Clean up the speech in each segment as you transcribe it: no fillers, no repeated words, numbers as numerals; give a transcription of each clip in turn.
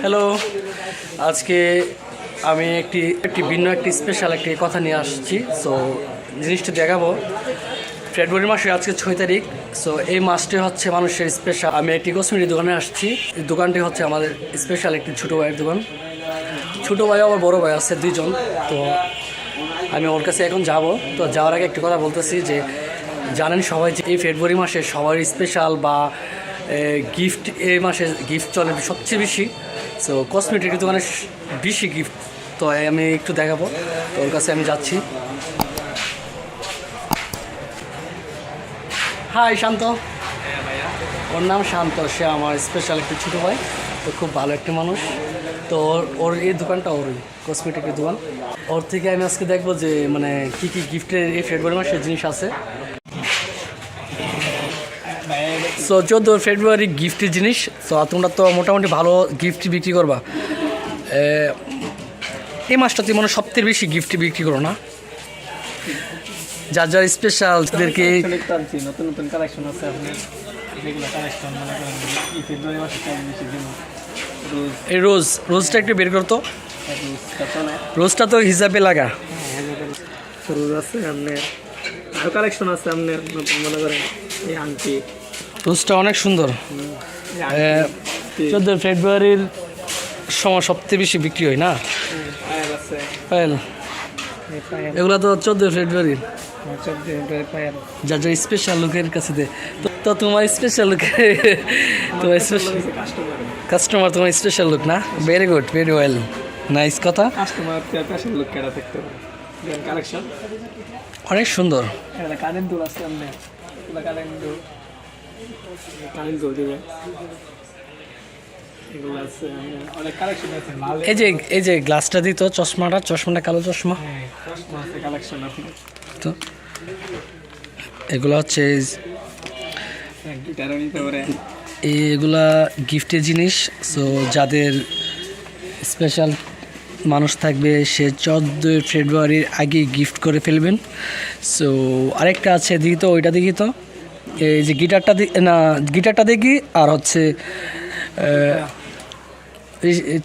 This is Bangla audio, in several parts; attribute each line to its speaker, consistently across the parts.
Speaker 1: হ্যালো, আজকে আমি একটি ভিন্ন একটি স্পেশাল একটি কথা নিয়ে আসছি। সো জিনিসটা দেখাবো। ফেব্রুয়ারি মাসে আজকে 6 তারিখ। সো এই মাসটি হচ্ছে মানুষের স্পেশাল। আমি একটি কসমেটিক দোকানে আসছি। এই দোকানটি হচ্ছে আমাদের স্পেশাল একটি ছোটো ভাইয়ের দোকান। ছোটো ভাই আবার বড়ো ভাই আছে দুইজন। তো আমি ওর কাছে এখন যাব। তো যাওয়ার আগে একটি কথা বলতেছি যে জানেন সবাই যে এই ফেব্রুয়ারি মাসে সবার স্পেশাল বা গিফট, এই মাসে গিফট চলে সবচেয়ে বেশি। সো কসমেটিক দোকানে বেশি গিফট। তো আমি একটু দেখাবো। তো ওর কাছে আমি যাচ্ছি। হাই শান্ত। ওর নাম শান্ত, সে আমার স্পেশাল একটি ছোটো ভাই। তো খুব ভালো একটি মানুষ। তো ওর এই দোকানটা ওরই কসমেটিকের দোকান। ওর থেকে আমি আজকে দেখবো যে মানে কী কী গিফটের এই ফেব্রুয়ারি মাসে জিনিস আছে। সো 14 ফেব্রুয়ারি গিফটের জিনিস। তো তোমরা তো মোটামুটি ভালো গিফট বিক্রি করবা। এই মাসটাতে মানে সবথেকে বেশি গিফট বিক্রি করো না? যার যার স্পেশাল তাদেরকে
Speaker 2: নতুন নতুন কালেকশন আছে আপনার, যেগুলো কালেকশন মনে করেন এই ফেব্রুয়ারি মাসে বেশি দিন।
Speaker 1: এই রোজটা একটু বের করতো। রোজটা তো হিসাবে লাগা।
Speaker 2: রোজ আছে আপনার, আরও কালেকশন আছে আপনার নতুন, মনে করেন এই আংটি।
Speaker 1: রোজটা অনেক সুন্দর। 14 ফেব্রুয়ারির সময় সবচেয়ে বেশি বিক্রি হয় না? পায়েল, এগুলো তো 14 ফেব্রুয়ারির। যার যার স্পেশাল লোকের কাছে দে। তো তোমার স্পেশাল লোক, তোমার স্পেশাল কাস্টমার, তোমার স্পেশাল লোক না? Very good, very well, nice কথা।
Speaker 2: কাস্টমার স্পেশাল লোক কেডা দেখতে পারে। কালেকশন
Speaker 1: অনেক সুন্দর।
Speaker 2: কারেন্ট দুল আছে আপনার, কারেন্ট দুল, কারেন্ট দুল দিবে।
Speaker 1: এই যে গ্লাসটা দিত, চশমাটা কালো চশমা। তো এগুলো হচ্ছে এগুলা গিফটের জিনিস। সো যাদের স্পেশাল মানুষ থাকবে সে 14 ফেব্রুয়ারির আগে গিফট করে ফেলবেন। সো আরেকটা আছে, দেখি তো ওইটা দেখি তো। এই যে গিটারটা দেখি, আর হচ্ছে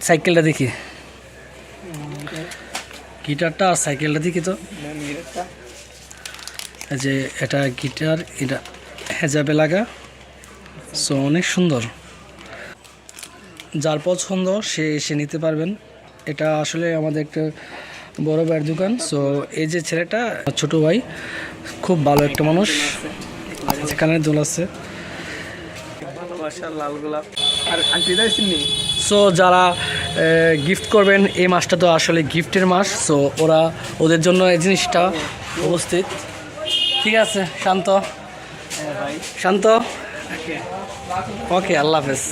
Speaker 1: সাইকেলটা দেখি। গিটারটা আর সাইকেলটা দেখি তো। যে এটা গিটার, এটা হেজাবে লাগা। সো অনেক সুন্দর। যার পছন্দ সে এসে নিতে পারবেন। এটা আসলে আমাদের একটা বড় ভাইয়ের দোকান। সো এই যে ছেলেটা ছোট ভাই, খুব ভালো একটা মানুষ। কানের দোল আছে।
Speaker 2: লাল গোলাপ আর আংটি দিয়েছেন।
Speaker 1: সো যারা গিফট করবেন, এই মাসটা তো আসলে গিফটের মাস। সো ওদের জন্য এই জিনিসটা উপস্থিত। ঠিক আছে শান্ত, শান্ত। ওকে, আল্লাহ হাফেজ।